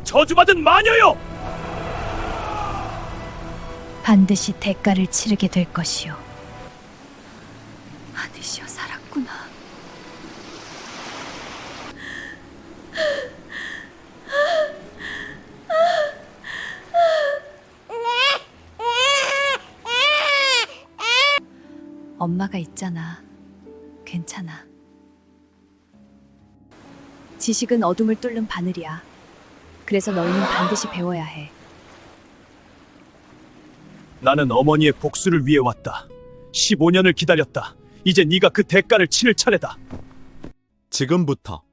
저주받은 마녀요! 반드시 대가를 치르게 될 것이요. 아드시여 살았구나. 엄마가 있잖아. 괜찮아. 지식은 어둠을 뚫는 바늘이야. 그래서 너희는 반드시 배워야 해. 나는 어머니의 복수를 위해 왔다. 15년을 기다렸다. 이제 네가 그 대가를 치를 차례다. 지금부터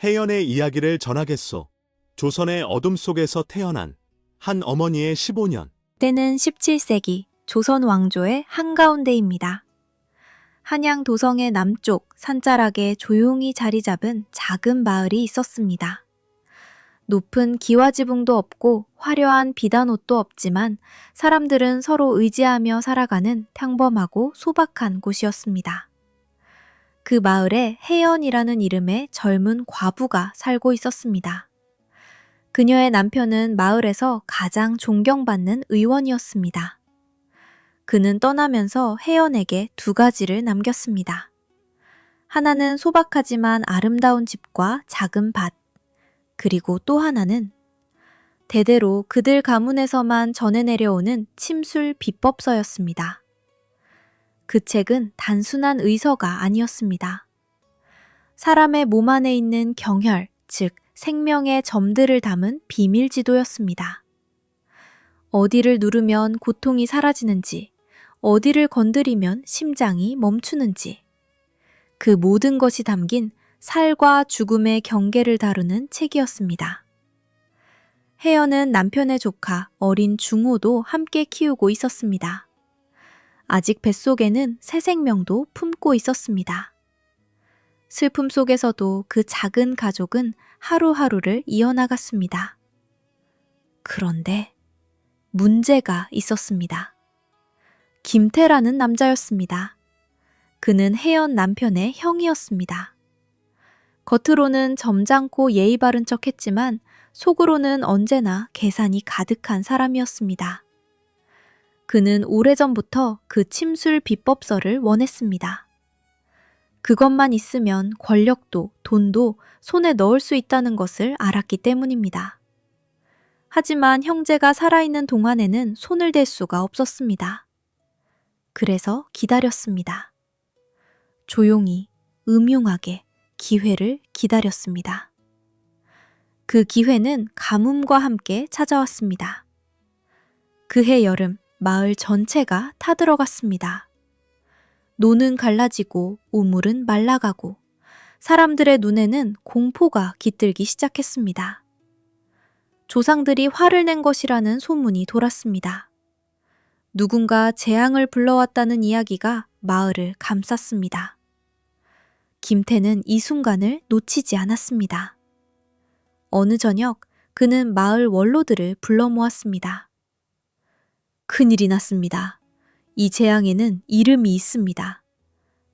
혜연의 이야기를 전하겠소. 조선의 어둠 속에서 태어난 한 어머니의 15년. 때는 17세기 조선 왕조의 한가운데입니다. 한양 도성의 남쪽 산자락에 조용히 자리 잡은 작은 마을이 있었습니다. 높은 기와지붕도 없고 화려한 비단옷도 없지만 사람들은 서로 의지하며 살아가는 평범하고 소박한 곳이었습니다. 그 마을에 혜연이라는 이름의 젊은 과부가 살고 있었습니다. 그녀의 남편은 마을에서 가장 존경받는 의원이었습니다. 그는 떠나면서 혜연에게 2가지를 남겼습니다. 하나는 소박하지만 아름다운 집과 작은 밭, 그리고 또 하나는 대대로 그들 가문에서만 전해 내려오는 침술 비법서였습니다. 그 책은 단순한 의서가 아니었습니다. 사람의 몸 안에 있는 경혈, 즉 생명의 점들을 담은 비밀 지도였습니다. 어디를 누르면 고통이 사라지는지, 어디를 건드리면 심장이 멈추는지, 그 모든 것이 담긴 살과 죽음의 경계를 다루는 책이었습니다. 혜연은 남편의 조카 어린 중호도 함께 키우고 있었습니다. 아직 뱃속에는 새 생명도 품고 있었습니다. 슬픔 속에서도 그 작은 가족은 하루하루를 이어나갔습니다. 그런데 문제가 있었습니다. 김태라는 남자였습니다. 그는 혜연 남편의 형이었습니다. 겉으로는 점잖고 예의 바른 척했지만 속으로는 언제나 계산이 가득한 사람이었습니다. 그는 오래전부터 그 침술 비법서를 원했습니다. 그것만 있으면 권력도 돈도 손에 넣을 수 있다는 것을 알았기 때문입니다. 하지만 형제가 살아있는 동안에는 손을 댈 수가 없었습니다. 그래서 기다렸습니다. 조용히, 음흉하게 기회를 기다렸습니다. 그 기회는 가뭄과 함께 찾아왔습니다. 그해 여름, 마을 전체가 타들어갔습니다. 노는 갈라지고 우물은 말라가고 사람들의 눈에는 공포가 깃들기 시작했습니다. 조상들이 화를 낸 것이라는 소문이 돌았습니다. 누군가 재앙을 불러왔다는 이야기가 마을을 감쌌습니다. 김태는 이 순간을 놓치지 않았습니다. 어느 저녁 그는 마을 원로들을 불러 모았습니다. 큰일이 났습니다. 이 재앙에는 이름이 있습니다.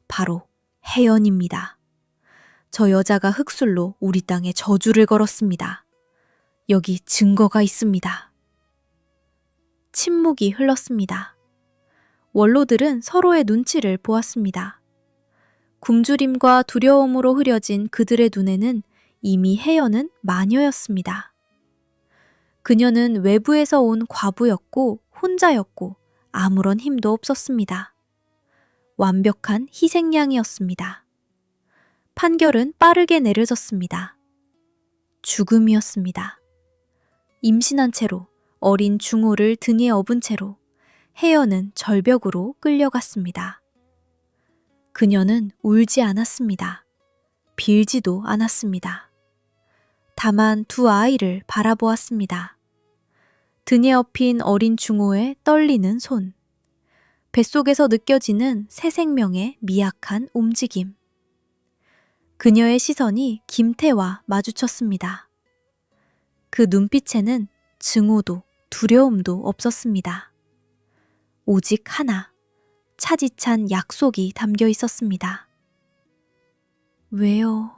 바로 혜연입니다. 저 여자가 흑술로 우리 땅에 저주를 걸었습니다. 여기 증거가 있습니다. 침묵이 흘렀습니다. 원로들은 서로의 눈치를 보았습니다. 굶주림과 두려움으로 흐려진 그들의 눈에는 이미 혜연은 마녀였습니다. 그녀는 외부에서 온 과부였고 혼자였고 아무런 힘도 없었습니다. 완벽한 희생양이었습니다. 판결은 빠르게 내려졌습니다. 죽음이었습니다. 임신한 채로 어린 중호를 등에 업은 채로 혜연은 절벽으로 끌려갔습니다. 그녀는 울지 않았습니다. 빌지도 않았습니다. 다만 2아이를 바라보았습니다. 등에 업힌 어린 중호의 떨리는 손, 뱃속에서 느껴지는 새 생명의 미약한 움직임. 그녀의 시선이 김태와 마주쳤습니다. 그 눈빛에는 증오도 두려움도 없었습니다. 오직 하나, 차디찬 약속이 담겨 있었습니다. 왜요?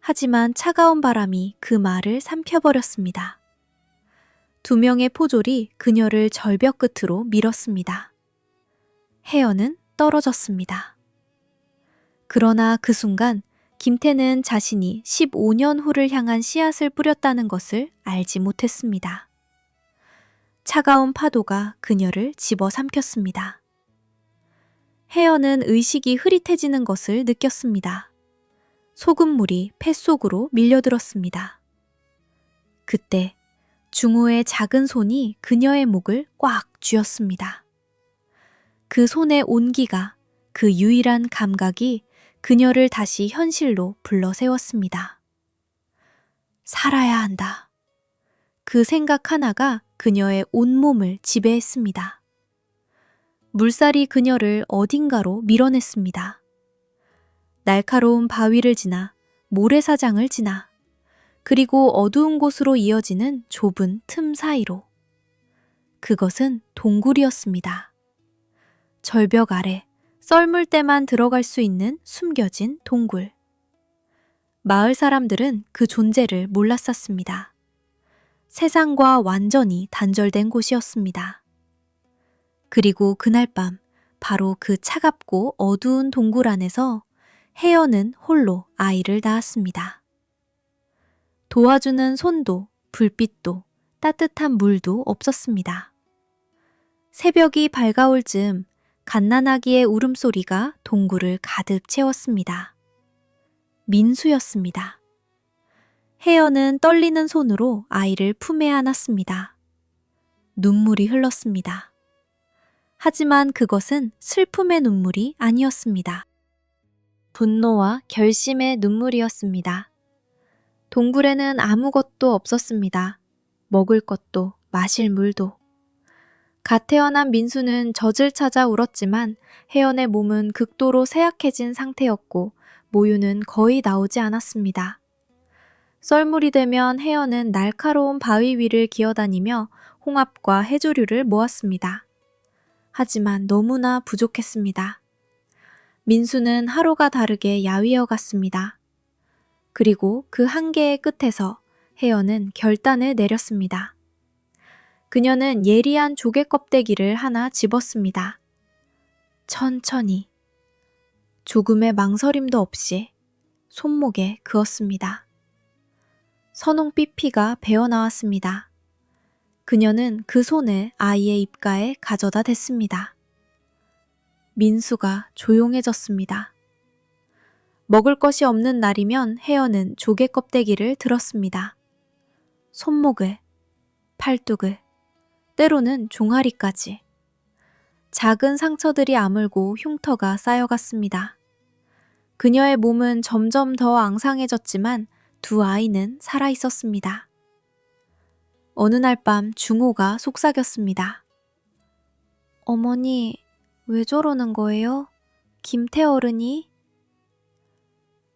하지만 차가운 바람이 그 말을 삼켜버렸습니다. 두 명의 포졸이 그녀를 절벽 끝으로 밀었습니다. 혜연은 떨어졌습니다. 그러나 그 순간 김태는 자신이 15년 후를 향한 씨앗을 뿌렸다는 것을 알지 못했습니다. 차가운 파도가 그녀를 집어삼켰습니다. 혜연은 의식이 흐릿해지는 것을 느꼈습니다. 소금물이 뱃속으로 밀려들었습니다. 그때 중호의 작은 손이 그녀의 목을 꽉 쥐었습니다. 그 손의 온기가, 그 유일한 감각이 그녀를 다시 현실로 불러세웠습니다. 살아야 한다. 그 생각 하나가 그녀의 온몸을 지배했습니다. 물살이 그녀를 어딘가로 밀어냈습니다. 날카로운 바위를 지나 모래사장을 지나 그리고 어두운 곳으로 이어지는 좁은 틈 사이로. 그것은 동굴이었습니다. 절벽 아래 썰물 때만 들어갈 수 있는 숨겨진 동굴. 마을 사람들은 그 존재를 몰랐었습니다. 세상과 완전히 단절된 곳이었습니다. 그리고 그날 밤 바로 그 차갑고 어두운 동굴 안에서 혜연은 홀로 아이를 낳았습니다. 도와주는 손도 불빛도 따뜻한 물도 없었습니다. 새벽이 밝아올 즈음 갓난아기의 울음소리가 동굴을 가득 채웠습니다. 민수였습니다. 혜연은 떨리는 손으로 아이를 품에 안았습니다. 눈물이 흘렀습니다. 하지만 그것은 슬픔의 눈물이 아니었습니다. 분노와 결심의 눈물이었습니다. 동굴에는 아무것도 없었습니다. 먹을 것도 마실 물도. 갓 태어난 민수는 젖을 찾아 울었지만 혜연의 몸은 극도로 쇠약해진 상태였고 모유는 거의 나오지 않았습니다. 썰물이 되면 혜연은 날카로운 바위 위를 기어다니며 홍합과 해조류를 모았습니다. 하지만 너무나 부족했습니다. 민수는 하루가 다르게 야위어 갔습니다. 그리고 그 한계의 끝에서 혜연은 결단을 내렸습니다. 그녀는 예리한 조개 껍데기를 하나 집었습니다. 천천히, 조금의 망설임도 없이 손목에 그었습니다. 선홍빛 피가 배어나왔습니다. 그녀는 그 손을 아이의 입가에 가져다 댔습니다. 민수가 조용해졌습니다. 먹을 것이 없는 날이면 혜연은 조개 껍데기를 들었습니다. 손목을, 팔뚝을, 때로는 종아리까지. 작은 상처들이 아물고 흉터가 쌓여갔습니다. 그녀의 몸은 점점 더 앙상해졌지만 두 아이는 살아있었습니다. 어느 날 밤 중호가 속삭였습니다. 어머니, 왜 저러는 거예요? 김태 어른이?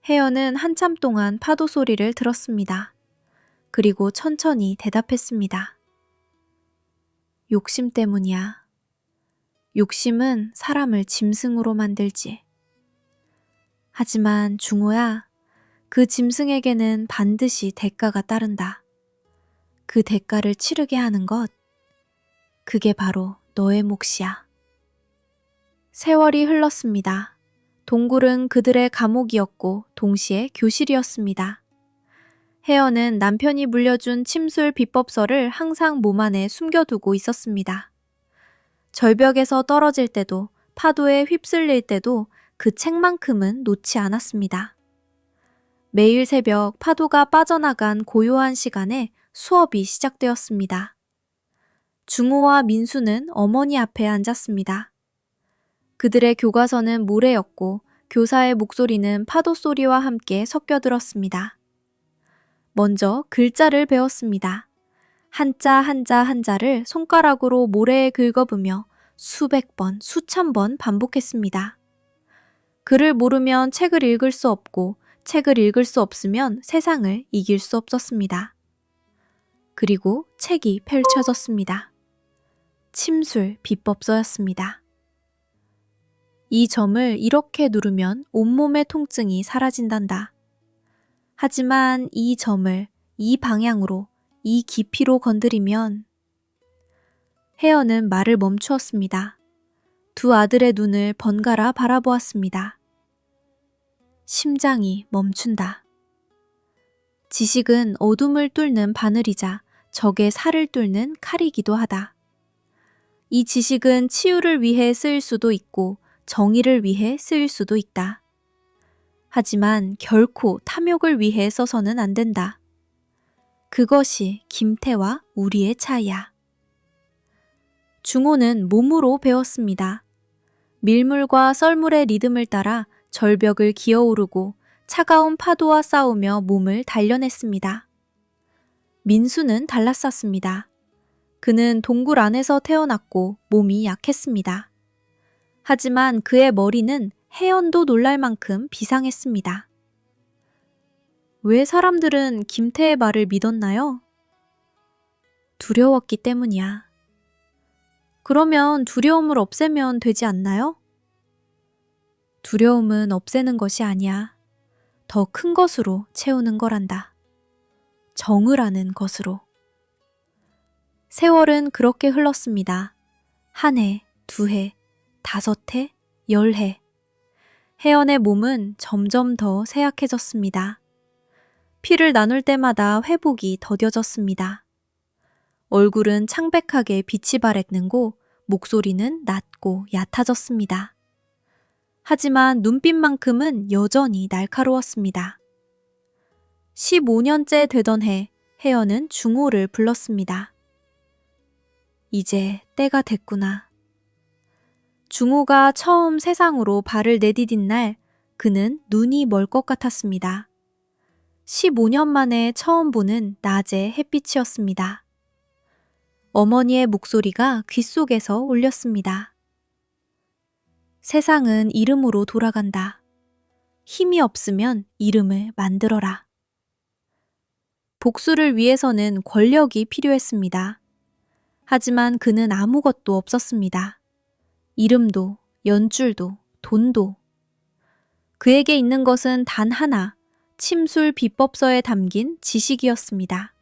혜연은 한참 동안 파도 소리를 들었습니다. 그리고 천천히 대답했습니다. 욕심 때문이야. 욕심은 사람을 짐승으로 만들지. 하지만 중호야, 그 짐승에게는 반드시 대가가 따른다. 그 대가를 치르게 하는 것, 그게 바로 너의 몫이야. 세월이 흘렀습니다. 동굴은 그들의 감옥이었고 동시에 교실이었습니다. 혜연은 남편이 물려준 침술 비법서를 항상 몸 안에 숨겨두고 있었습니다. 절벽에서 떨어질 때도 파도에 휩쓸릴 때도 그 책만큼은 놓지 않았습니다. 매일 새벽 파도가 빠져나간 고요한 시간에 수업이 시작되었습니다. 중호와 민수는 어머니 앞에 앉았습니다. 그들의 교과서는 모래였고 교사의 목소리는 파도 소리와 함께 섞여들었습니다. 먼저 글자를 배웠습니다. 한자 한자 한자를 손가락으로 모래에 긁어보며 수백 번, 수천 번 반복했습니다. 글을 모르면 책을 읽을 수 없고 책을 읽을 수 없으면 세상을 이길 수 없었습니다. 그리고 책이 펼쳐졌습니다. 침술 비법서였습니다. 이 점을 이렇게 누르면 온몸의 통증이 사라진단다. 하지만 이 점을 이 방향으로, 이 깊이로 건드리면 혜연은 말을 멈추었습니다. 두 아들의 눈을 번갈아 바라보았습니다. 심장이 멈춘다. 지식은 어둠을 뚫는 바늘이자 적의 살을 뚫는 칼이기도 하다. 이 지식은 치유를 위해 쓰일 수도 있고 정의를 위해 쓰일 수도 있다. 하지만 결코 탐욕을 위해 써서는 안 된다. 그것이 김태와 우리의 차이야. 중호는 몸으로 배웠습니다. 밀물과 썰물의 리듬을 따라 절벽을 기어오르고 차가운 파도와 싸우며 몸을 단련했습니다. 민수는 달랐었습니다. 그는 동굴 안에서 태어났고 몸이 약했습니다. 하지만 그의 머리는 혜연도 놀랄 만큼 비상했습니다. 왜 사람들은 김태의 말을 믿었나요? 두려웠기 때문이야. 그러면 두려움을 없애면 되지 않나요? 두려움은 없애는 것이 아니야. 더 큰 것으로 채우는 거란다. 정을 아는 것으로. 세월은 그렇게 흘렀습니다. 한 해, 두 해, 5해, 10해. 혜연의 몸은 점점 더 쇠약해졌습니다. 피를 나눌 때마다 회복이 더뎌졌습니다. 얼굴은 창백하게 빛이 바랬는고 목소리는 낮고 얕아졌습니다. 하지만 눈빛만큼은 여전히 날카로웠습니다. 15년째 되던 해, 혜연은 중호를 불렀습니다. 이제 때가 됐구나. 중호가 처음 세상으로 발을 내디딘 날, 그는 눈이 멀 것 같았습니다. 15년 만에 처음 보는 낮의 햇빛이었습니다. 어머니의 목소리가 귓속에서 울렸습니다. 세상은 이름으로 돌아간다. 힘이 없으면 이름을 만들어라. 복수를 위해서는 권력이 필요했습니다. 하지만 그는 아무것도 없었습니다. 이름도, 연줄도, 돈도. 그에게 있는 것은 단 하나, 침술 비법서에 담긴 지식이었습니다.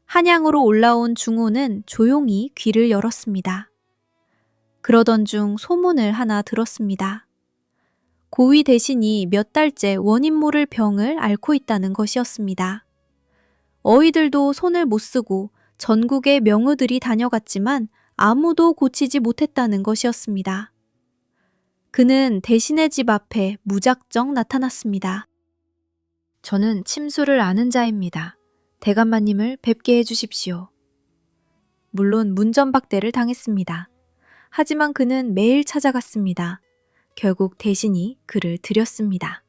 한양으로 올라온 중호는 조용히 귀를 열었습니다. 그러던 중 소문을 하나 들었습니다. 고위 대신이 몇 달째 원인 모를 병을 앓고 있다는 것이었습니다. 어이들도 손을 못 쓰고 전국의 명의들이 다녀갔지만 아무도 고치지 못했다는 것이었습니다. 그는 대신의 집 앞에 무작정 나타났습니다. 저는 침수를 아는 자입니다. 대감마님을 뵙게 해주십시오. 물론 문전박대를 당했습니다. 하지만 그는 매일 찾아갔습니다. 결국 대신이 그를 들였습니다.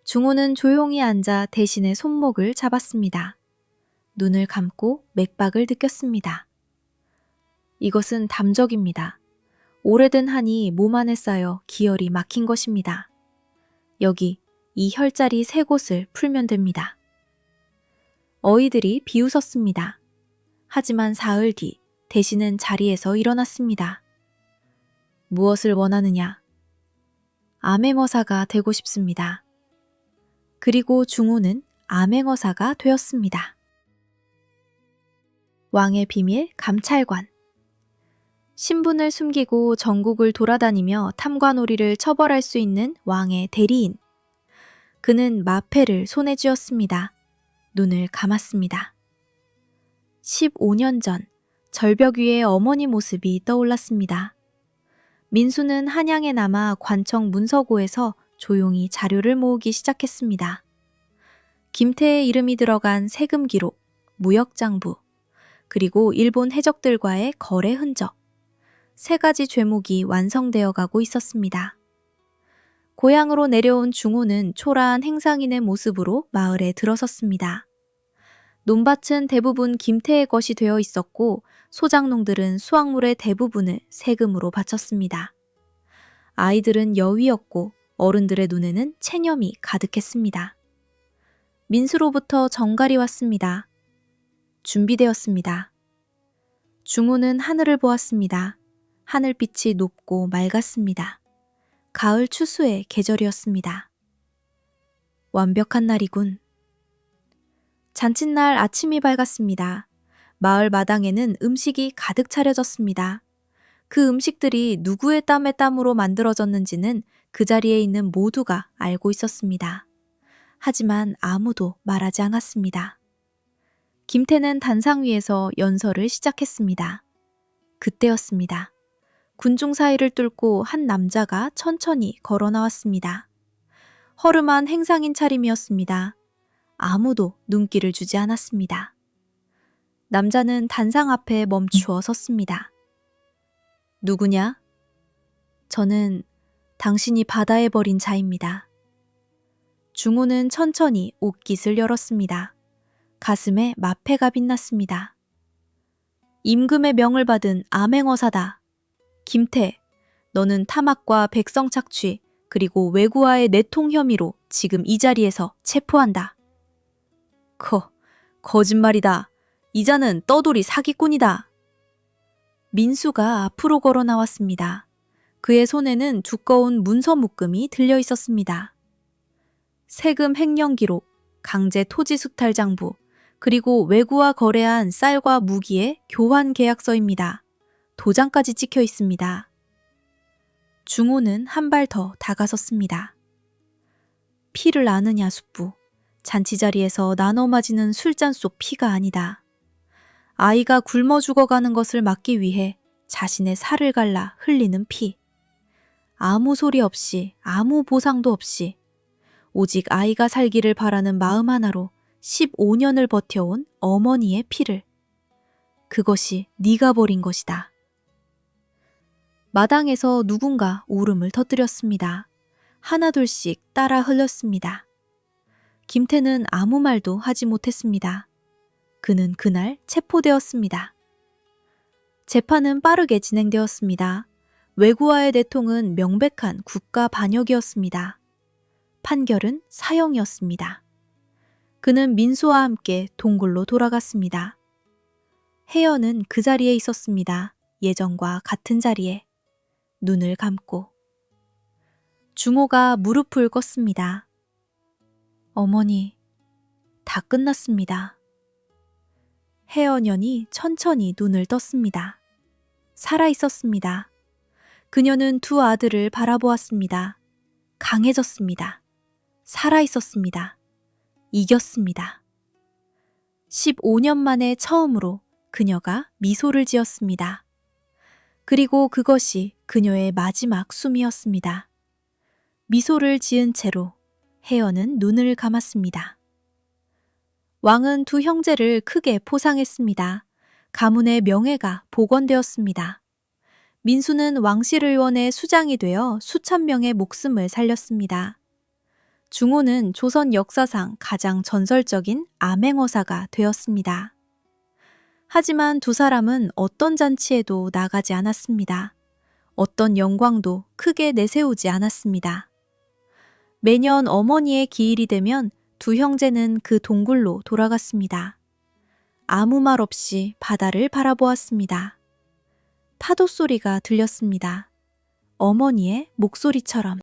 중호는 조용히 앉아 대신의 손목을 잡았습니다. 눈을 감고 맥박을 느꼈습니다. 이것은 담적입니다. 오래된 한이 몸 안에 쌓여 기혈이 막힌 것입니다. 여기 이 혈자리 3곳을 풀면 됩니다. 어이들이 비웃었습니다. 하지만 사흘 뒤 대신은 자리에서 일어났습니다. 무엇을 원하느냐? 암행어사가 되고 싶습니다. 그리고 중호는 암행어사가 되었습니다. 왕의 비밀 감찰관. 신분을 숨기고 전국을 돌아다니며 탐관오리를 처벌할 수 있는 왕의 대리인. 그는 마패를 손에 쥐었습니다. 눈을 감았습니다. 15년 전 절벽 위에 어머니 모습이 떠올랐습니다. 민수는 한양에 남아 관청 문서고에서 조용히 자료를 모으기 시작했습니다. 김태의 이름이 들어간 세금 기록, 무역장부, 그리고 일본 해적들과의 거래 흔적, 3가지 죄목이 완성되어 가고 있었습니다. 고향으로 내려온 중호는 초라한 행상인의 모습으로 마을에 들어섰습니다. 논밭은 대부분 김태의 것이 되어 있었고 소작농들은 수확물의 대부분을 세금으로 바쳤습니다. 아이들은 여위였고 어른들의 눈에는 체념이 가득했습니다. 민수로부터 정갈이 왔습니다. 준비되었습니다. 중호는 하늘을 보았습니다. 하늘빛이 높고 맑았습니다. 가을 추수의 계절이었습니다. 완벽한 날이군. 잔칫날 아침이 밝았습니다. 마을 마당에는 음식이 가득 차려졌습니다. 그 음식들이 누구의 땀에 땀으로 만들어졌는지는 그 자리에 있는 모두가 알고 있었습니다. 하지만 아무도 말하지 않았습니다. 김태는 단상 위에서 연설을 시작했습니다. 그때였습니다. 군중 사이를 뚫고 한 남자가 천천히 걸어 나왔습니다. 허름한 행상인 차림이었습니다. 아무도 눈길을 주지 않았습니다. 남자는 단상 앞에 멈추어 섰습니다. 누구냐? 저는 당신이 바다에 버린 자입니다. 중호는 천천히 옷깃을 열었습니다. 가슴에 마패가 빛났습니다. 임금의 명을 받은 암행어사다. 김태, 너는 탐악과 백성 착취 그리고 외구와의 내통 혐의로 지금 이 자리에서 체포한다. 거짓말이다. 이자는 떠돌이 사기꾼이다. 민수가 앞으로 걸어 나왔습니다. 그의 손에는 두꺼운 문서 묶음이 들려 있었습니다. 세금 횡령 기록, 강제 토지 수탈 장부, 그리고 외구와 거래한 쌀과 무기의 교환 계약서입니다. 도장까지 찍혀 있습니다. 중호는 한 발 더 다가섰습니다. 피를 아느냐 숙부. 잔치 자리에서 나눠 마지는 술잔 속 피가 아니다. 아이가 굶어 죽어가는 것을 막기 위해 자신의 살을 갈라 흘리는 피. 아무 소리 없이 아무 보상도 없이 오직 아이가 살기를 바라는 마음 하나로 15년을 버텨온 어머니의 피를. 그것이 네가 버린 것이다. 마당에서 누군가 울음을 터뜨렸습니다. 하나둘씩 따라 흘렸습니다. 김태는 아무 말도 하지 못했습니다. 그는 그날 체포되었습니다. 재판은 빠르게 진행되었습니다. 외구와의 내통은 명백한 국가 반역이었습니다. 판결은 사형이었습니다. 그는 민수와 함께 동굴로 돌아갔습니다. 혜연은 그 자리에 있었습니다. 예전과 같은 자리에. 눈을 감고. 중호가 무릎을 꿇습니다. 어머니, 다 끝났습니다. 혜연연이 천천히 눈을 떴습니다. 살아 있었습니다. 그녀는 두 아들을 바라보았습니다. 강해졌습니다. 살아 있었습니다. 이겼습니다. 15년 만에 처음으로 그녀가 미소를 지었습니다. 그리고 그것이 그녀의 마지막 숨이었습니다. 미소를 지은 채로 혜연은 눈을 감았습니다. 왕은 두 형제를 크게 포상했습니다. 가문의 명예가 복원되었습니다. 민수는 왕실 의원의 수장이 되어 수천 명의 목숨을 살렸습니다. 중호는 조선 역사상 가장 전설적인 암행어사가 되었습니다. 하지만 두 사람은 어떤 잔치에도 나가지 않았습니다. 어떤 영광도 크게 내세우지 않았습니다. 매년 어머니의 기일이 되면 두 형제는 그 동굴로 돌아갔습니다. 아무 말 없이 바다를 바라보았습니다. 파도 소리가 들렸습니다. 어머니의 목소리처럼.